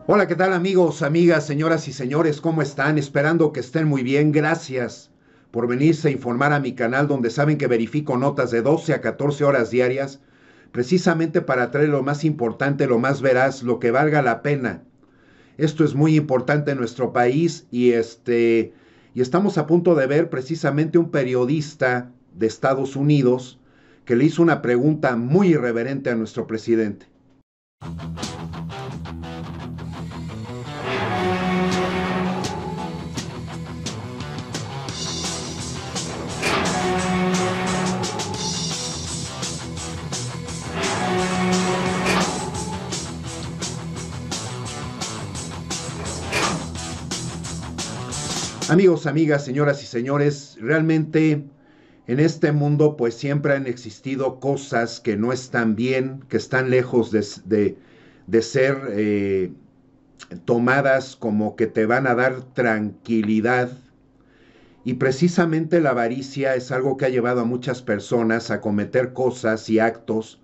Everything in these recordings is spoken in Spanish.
Hola, ¿qué tal amigos, amigas, señoras y señores? ¿Cómo están? Esperando que estén muy bien. Gracias por venirse a informar a mi canal donde saben que verifico notas de 12 a 14 horas diarias, precisamente para traer lo más importante, lo más veraz, lo que valga la pena. Esto es muy importante en nuestro país y estamos a punto de ver precisamente un periodista de Estados Unidos que le hizo una pregunta muy irreverente a nuestro presidente. Amigos, amigas, señoras y señores, realmente en este mundo pues siempre han existido cosas que no están bien, que están lejos de ser tomadas como que te van a dar tranquilidad. Y precisamente la avaricia es algo que ha llevado a muchas personas a cometer cosas y actos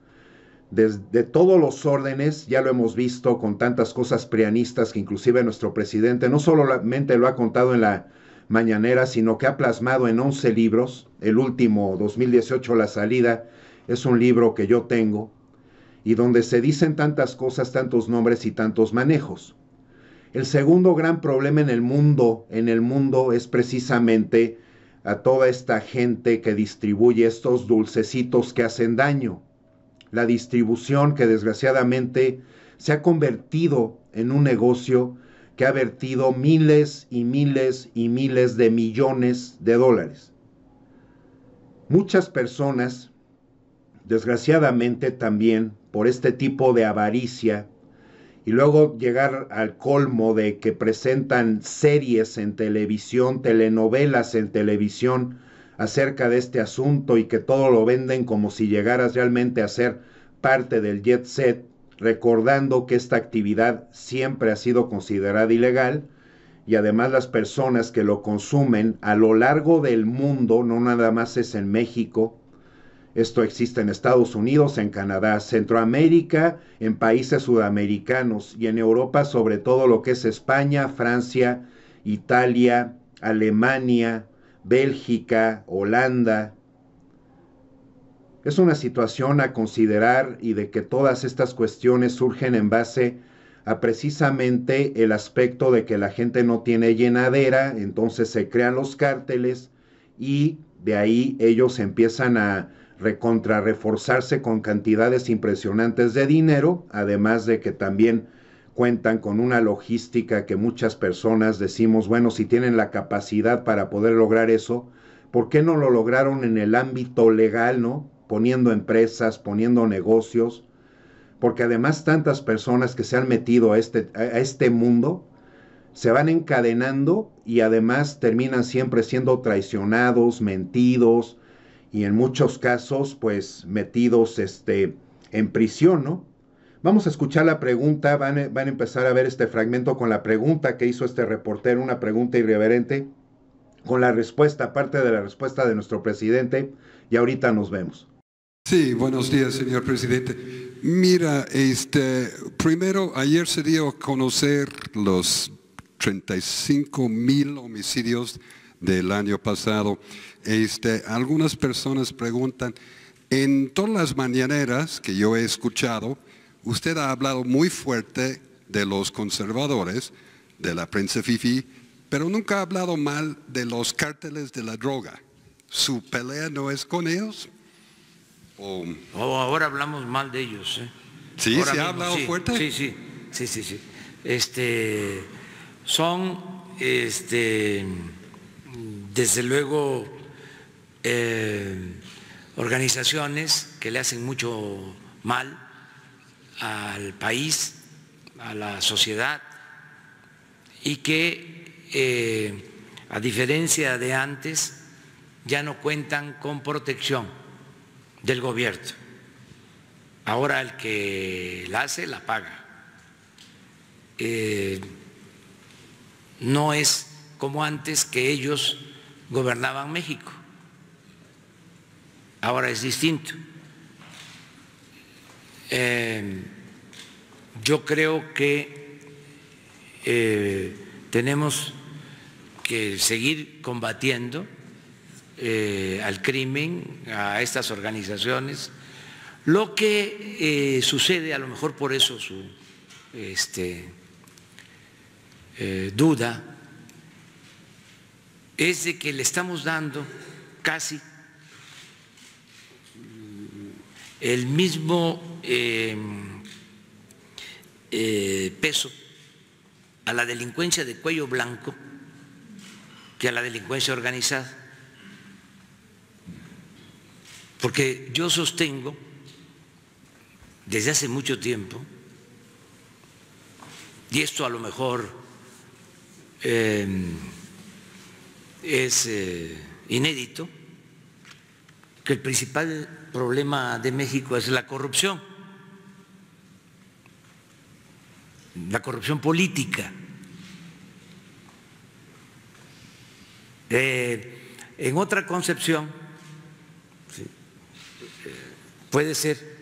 desde todos los órdenes. Ya lo hemos visto con tantas cosas prianistas que inclusive nuestro presidente no solamente lo ha contado en la mañanera, sino que ha plasmado en 11 libros. El último, 2018, La Salida, es un libro que yo tengo y donde se dicen tantas cosas, tantos nombres y tantos manejos. El segundo gran problema en el mundo es precisamente a toda esta gente que distribuye estos dulcecitos que hacen daño. La distribución que desgraciadamente se ha convertido en un negocio que ha vertido miles y miles y miles de millones de dólares. Muchas personas, desgraciadamente también por este tipo de avaricia, y luego llegar al colmo de que presentan series en televisión, telenovelas en televisión acerca de este asunto y que todo lo venden como si llegaras realmente a ser parte del jet set, recordando que esta actividad siempre ha sido considerada ilegal y además las personas que lo consumen a lo largo del mundo, no nada más es en México, esto existe en Estados Unidos, en Canadá, Centroamérica, en países sudamericanos y en Europa, sobre todo lo que es España, Francia, Italia, Alemania, Bélgica, Holanda. Es una situación a considerar y de que todas estas cuestiones surgen en base a precisamente el aspecto de que la gente no tiene llenadera, entonces se crean los cárteles y de ahí ellos empiezan a reforzarse con cantidades impresionantes de dinero, además de que también cuentan con una logística que muchas personas decimos, bueno, si tienen la capacidad para poder lograr eso, ¿por qué no lo lograron en el ámbito legal, no? Poniendo empresas, poniendo negocios, porque además tantas personas que se han metido a este mundo se van encadenando y además terminan siempre siendo traicionados, mentidos y en muchos casos pues metidos en prisión, ¿no? Vamos a escuchar la pregunta, van a empezar a ver este fragmento con la pregunta que hizo este reportero, una pregunta irreverente, con la respuesta, parte de la respuesta de nuestro presidente, y ahorita nos vemos. Sí, buenos días, señor presidente. Mira, primero, ayer se dio a conocer los 35,000 homicidios del año pasado. Algunas personas preguntan, en todas las mañaneras que yo he escuchado, usted ha hablado muy fuerte de los conservadores, de la prensa fifí, pero nunca ha hablado mal de los cárteles de la droga. ¿Su pelea no es con ellos? ¿O Ahora hablamos mal de ellos, ¿eh? sí, Ahora se ha mismo, hablado sí, fuerte? sí, sí, sí, sí, sí. Son, desde luego, organizaciones que le hacen mucho mal al país, a la sociedad, y que, a diferencia de antes, ya no cuentan con protección del gobierno. Ahora el que la hace, la paga. No es como antes que ellos gobernaban México. Ahora es distinto. Yo creo que tenemos que seguir combatiendo al crimen, a estas organizaciones. Lo que sucede, a lo mejor por eso su duda, es de que le estamos dando casi el mismo peso a la delincuencia de cuello blanco que a la delincuencia organizada. Porque yo sostengo desde hace mucho tiempo, y esto a lo mejor es inédito, que el principal problema de México es la corrupción política. En otra concepción, ¿sí?, puede ser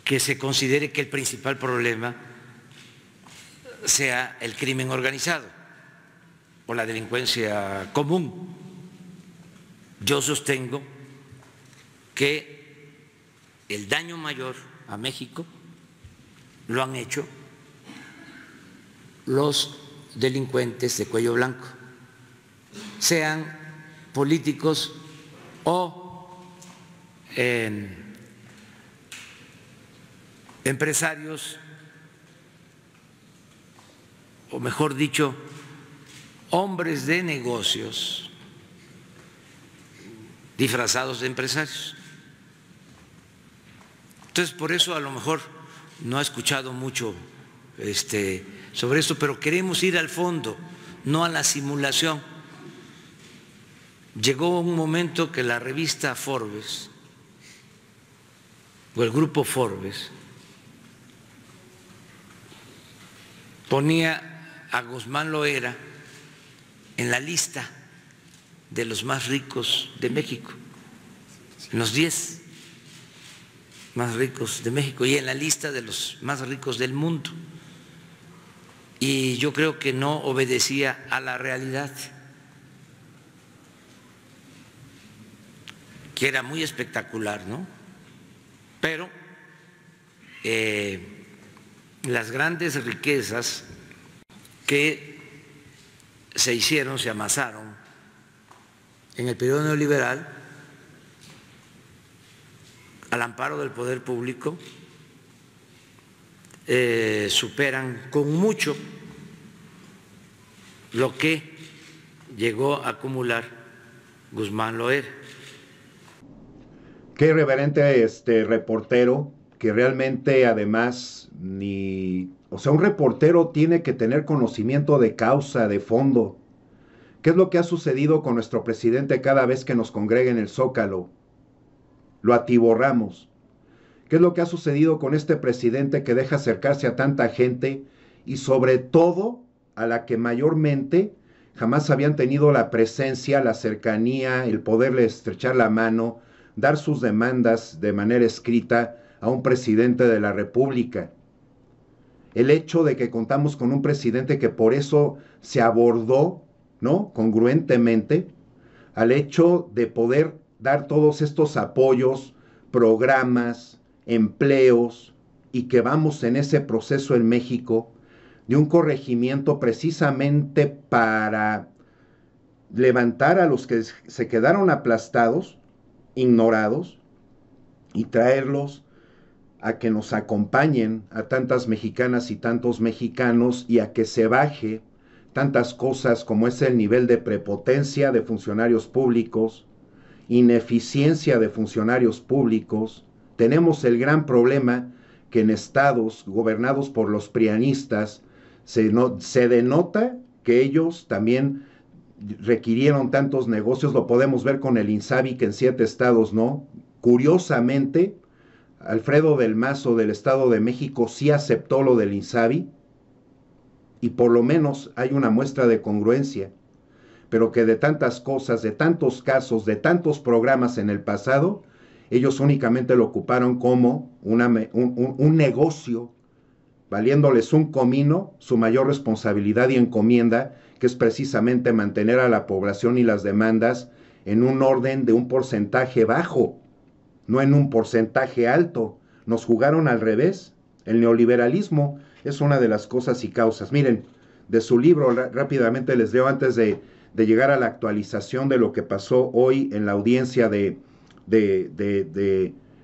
que se considere que el principal problema sea el crimen organizado o la delincuencia común. Yo sostengo que el daño mayor a México lo han hecho los delincuentes de cuello blanco, sean políticos o empresarios, o mejor dicho, hombres de negocios disfrazados de empresarios. Entonces, por eso a lo mejor no ha escuchado mucho sobre esto, pero queremos ir al fondo, no a la simulación. Llegó un momento que la revista Forbes o el grupo Forbes ponía a Guzmán Loera en la lista de los más ricos de México, en los 10 más ricos de México y en la lista de los más ricos del mundo. Y yo creo que no obedecía a la realidad, que era muy espectacular, ¿no? Pero las grandes riquezas que se hicieron, se amasaron en el periodo neoliberal al amparo del poder público, superan con mucho lo que llegó a acumular Guzmán Loera. Qué irreverente reportero, que realmente además un reportero tiene que tener conocimiento de causa, de fondo. ¿Qué es lo que ha sucedido con nuestro presidente cada vez que nos congrega en el Zócalo? Lo atiborramos. ¿Qué es lo que ha sucedido con este presidente que deja acercarse a tanta gente y sobre todo a la que mayormente jamás habían tenido la presencia, la cercanía, el poderle estrechar la mano, dar sus demandas de manera escrita a un presidente de la República? El hecho de que contamos con un presidente que por eso se abordó, ¿no?, congruentemente al hecho de poder dar todos estos apoyos, programas, empleos, y que vamos en ese proceso en México de un corregimiento precisamente para levantar a los que se quedaron aplastados, ignorados, y traerlos a que nos acompañen a tantas mexicanas y tantos mexicanos, y a que se baje tantas cosas como es el nivel de prepotencia de funcionarios públicos, ineficiencia de funcionarios públicos. Tenemos el gran problema que en estados gobernados por los prianistas se denota que ellos también requirieron tantos negocios. Lo podemos ver con el INSABI, que en 7 estados no. Curiosamente, Alfredo del Mazo del Estado de México sí aceptó lo del INSABI, y por lo menos hay una muestra de congruencia, pero que de tantas cosas, de tantos casos, de tantos programas en el pasado, ellos únicamente lo ocuparon como un negocio valiéndoles un comino su mayor responsabilidad y encomienda, que es precisamente mantener a la población y las demandas en un orden de un porcentaje bajo, no en un porcentaje alto. Nos jugaron al revés. El neoliberalismo es una de las cosas y causas. Miren, de su libro, rápidamente les leo antes de llegar a la actualización de lo que pasó hoy en la audiencia de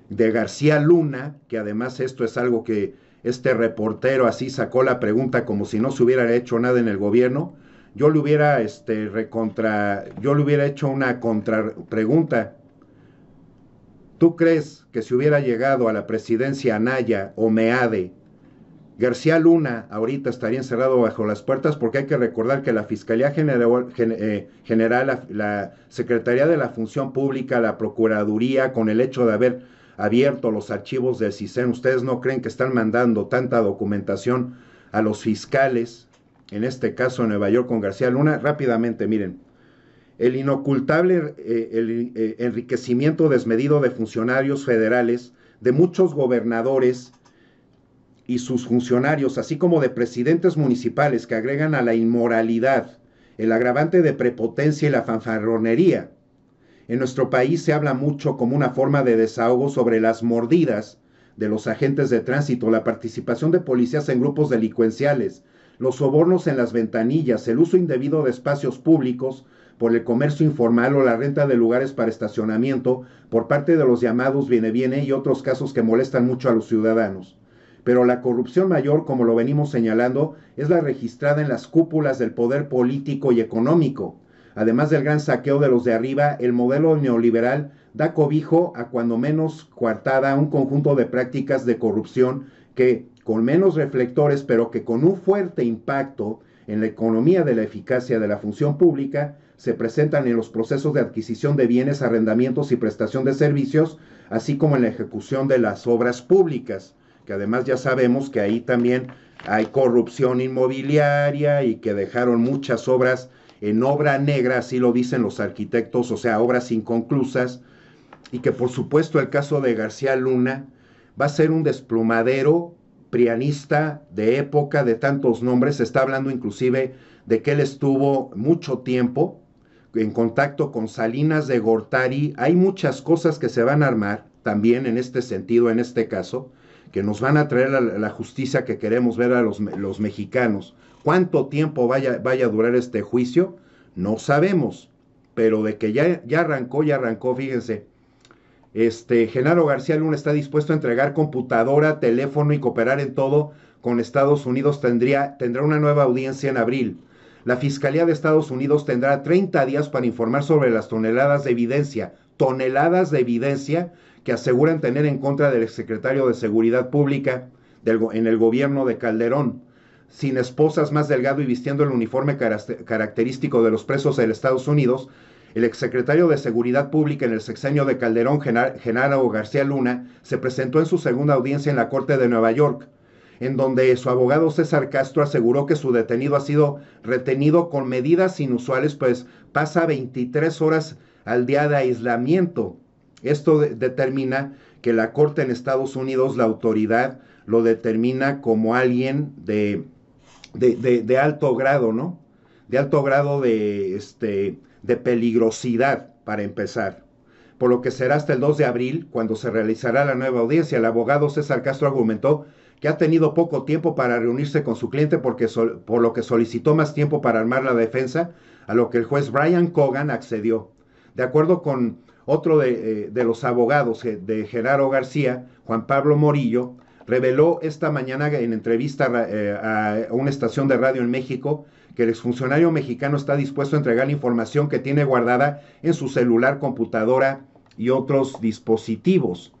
García Luna, que además esto es algo que este reportero así sacó la pregunta como si no se hubiera hecho nada en el gobierno. Yo le hubiera hecho una contrapregunta. ¿Tú crees que si hubiera llegado a la presidencia Anaya o Meade, García Luna ahorita estaría encerrado bajo las puertas? Porque hay que recordar que la Fiscalía General, la Secretaría de la Función Pública, la Procuraduría, con el hecho de haber abierto los archivos del CISEN, ¿ustedes no creen que están mandando tanta documentación a los fiscales, en este caso en Nueva York con García Luna? Rápidamente, miren, el inocultable enriquecimiento desmedido de funcionarios federales, de muchos gobernadores y sus funcionarios, así como de presidentes municipales, que agregan a la inmoralidad el agravante de prepotencia y la fanfarronería. En nuestro país se habla mucho como una forma de desahogo sobre las mordidas de los agentes de tránsito, la participación de policías en grupos delincuenciales, los sobornos en las ventanillas, el uso indebido de espacios públicos por el comercio informal o la renta de lugares para estacionamiento por parte de los llamados viene y otros casos que molestan mucho a los ciudadanos. Pero la corrupción mayor, como lo venimos señalando, es la registrada en las cúpulas del poder político y económico. Además del gran saqueo de los de arriba, el modelo neoliberal da cobijo a cuando menos coartada un conjunto de prácticas de corrupción que, con menos reflectores, pero que con un fuerte impacto en la economía de la eficacia de la función pública, se presentan en los procesos de adquisición de bienes, arrendamientos y prestación de servicios, así como en la ejecución de las obras públicas, que además ya sabemos que ahí también hay corrupción inmobiliaria y que dejaron muchas obras en obra negra, así lo dicen los arquitectos, o sea, obras inconclusas, y que por supuesto el caso de García Luna va a ser un desplumadero prianista de época, de tantos nombres. Se está hablando inclusive de que él estuvo mucho tiempo en contacto con Salinas de Gortari. Hay muchas cosas que se van a armar también en este sentido, en este caso, que nos van a traer la justicia que queremos ver a los mexicanos. ¿Cuánto tiempo vaya a durar este juicio? No sabemos, pero de que ya arrancó, fíjense. Genaro García Luna está dispuesto a entregar computadora, teléfono y cooperar en todo con Estados Unidos. Tendrá una nueva audiencia en abril. La Fiscalía de Estados Unidos tendrá 30 días para informar sobre las toneladas de evidencia que aseguran tener en contra del exsecretario de Seguridad Pública en el gobierno de Calderón. Sin esposas, más delgado y vistiendo el uniforme característico de los presos de Estados Unidos, el exsecretario de Seguridad Pública en el sexenio de Calderón, Genaro García Luna, se presentó en su segunda audiencia en la Corte de Nueva York, en donde su abogado César Castro aseguró que su detenido ha sido retenido con medidas inusuales, pues pasa 23 horas al día de aislamiento. Esto determina que la Corte en Estados Unidos, la autoridad, lo determina como alguien de alto grado, ¿no? De alto grado de peligrosidad, para empezar. Por lo que será hasta el 2 de abril, cuando se realizará la nueva audiencia. El abogado César Castro argumentó que ha tenido poco tiempo para reunirse con su cliente por lo que solicitó más tiempo para armar la defensa, a lo que el juez Brian Cogan accedió. De acuerdo con otro de los abogados de Genaro García, Juan Pablo Morillo, reveló esta mañana en entrevista a una estación de radio en México que el exfuncionario mexicano está dispuesto a entregar la información que tiene guardada en su celular, computadora y otros dispositivos.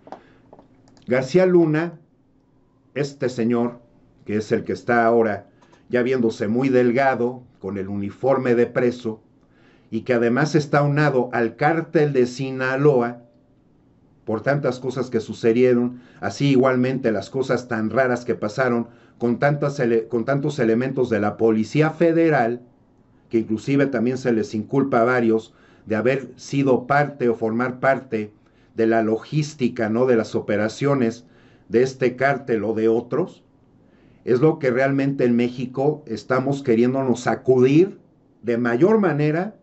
García Luna, este señor, que es el que está ahora ya viéndose muy delgado, con el uniforme de preso, y que además está aunado al cártel de Sinaloa, por tantas cosas que sucedieron, así igualmente las cosas tan raras que pasaron, con tantos elementos de la Policía Federal, que inclusive también se les inculpa a varios de haber sido parte o formar parte de la logística, ¿no?, de las operaciones de este cártel o de otros. es lo que realmente en México estamos queriéndonos sacudir de mayor manera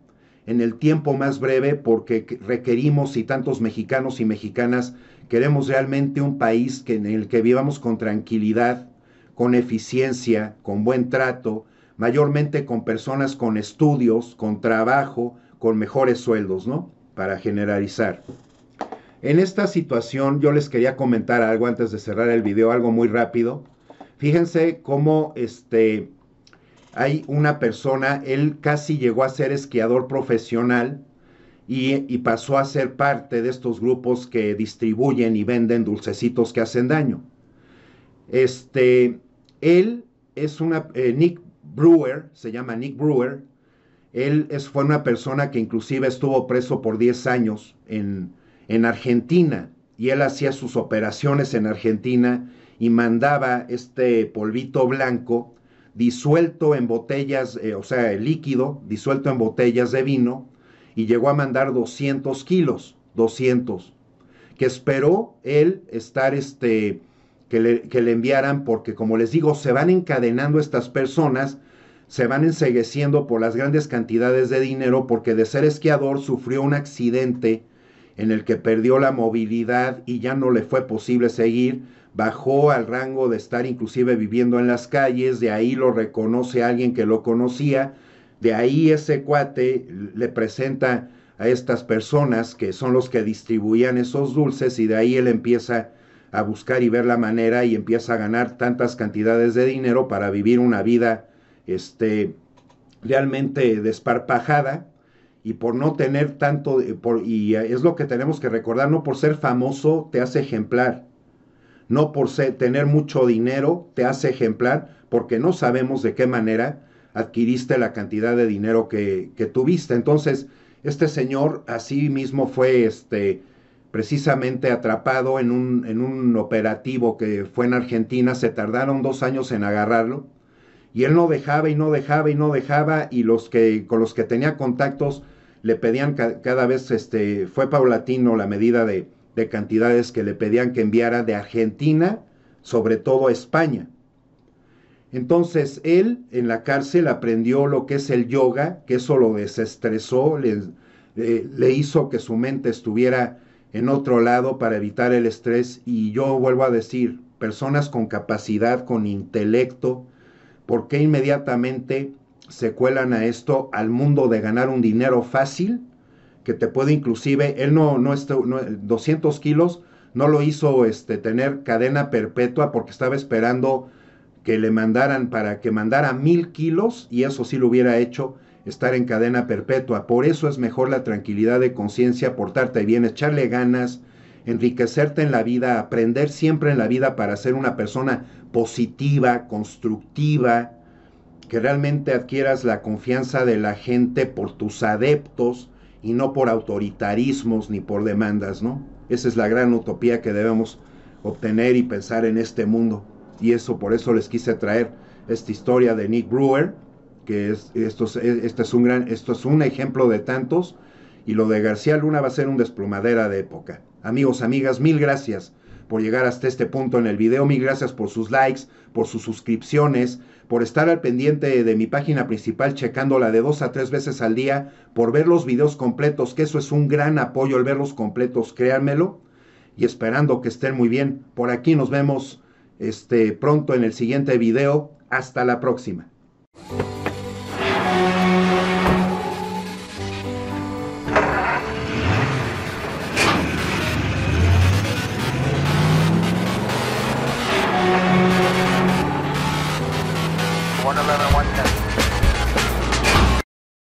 en el tiempo más breve, porque requerimos, y tantos mexicanos y mexicanas queremos realmente un país en el que vivamos con tranquilidad, con eficiencia, con buen trato, mayormente con personas con estudios, con trabajo, con mejores sueldos, ¿no? Para generalizar. En esta situación yo les quería comentar algo antes de cerrar el video, algo muy rápido. Fíjense cómo hay una persona, él casi llegó a ser esquiador profesional y pasó a ser parte de estos grupos que distribuyen y venden dulcecitos que hacen daño. Él es Nick Brewer, se llama Nick Brewer. Él fue una persona que inclusive estuvo preso por 10 años en Argentina, y él hacía sus operaciones en Argentina y mandaba este polvito blanco disuelto en botellas, o sea, el líquido disuelto en botellas de vino, y llegó a mandar 200 kilos, 200, que esperó él estar, que le enviaran, porque como les digo, se van encadenando estas personas, se van encegueciendo por las grandes cantidades de dinero, porque de ser esquiador sufrió un accidente en el que perdió la movilidad y ya no le fue posible seguir, bajó al rango de estar inclusive viviendo en las calles, de ahí lo reconoce alguien que lo conocía, de ahí ese cuate le presenta a estas personas que son los que distribuían esos dulces, y de ahí él empieza a buscar y ver la manera y empieza a ganar tantas cantidades de dinero para vivir una vida realmente desparpajada. Y por no tener tanto, y es lo que tenemos que recordar, no por ser famoso te hace ejemplar, no por tener mucho dinero te hace ejemplar, porque no sabemos de qué manera adquiriste la cantidad de dinero que tuviste. Entonces, este señor así mismo fue precisamente atrapado en un operativo que fue en Argentina. Se tardaron 2 años en agarrarlo, y él no dejaba y no dejaba y no dejaba, y con los que tenía contactos le pedían cada vez, fue paulatino la medida de cantidades que le pedían que enviara de Argentina, sobre todo a España. Entonces él en la cárcel aprendió lo que es el yoga, que eso lo desestresó, le hizo que su mente estuviera en otro lado para evitar el estrés. Y yo vuelvo a decir, personas con capacidad, con intelecto, ¿por qué inmediatamente se cuelan a esto, al mundo de ganar un dinero fácil, que te puede inclusive, él 200 kilos, no lo hizo tener cadena perpetua, porque estaba esperando que le mandaran para que mandara 1000 kilos, y eso sí lo hubiera hecho, estar en cadena perpetua. Por eso es mejor la tranquilidad de conciencia, portarte bien, echarle ganas, enriquecerte en la vida, aprender siempre en la vida para ser una persona positiva, constructiva, que realmente adquieras la confianza de la gente por tus adeptos y no por autoritarismos ni por demandas, ¿no? Esa es la gran utopía que debemos obtener y pensar en este mundo. Y por eso les quise traer esta historia de Nick Brewer, que esto es un ejemplo de tantos, y lo de García Luna va a ser un desplomadera de época. Amigos, amigas, mil gracias por llegar hasta este punto en el video, mil gracias por sus likes, por sus suscripciones, por estar al pendiente de mi página principal, checándola de 2 a 3 veces al día, por ver los videos completos, que eso es un gran apoyo, el verlos completos, créanmelo, y esperando que estén muy bien. Por aquí nos vemos pronto en el siguiente video. Hasta la próxima. One 11 110.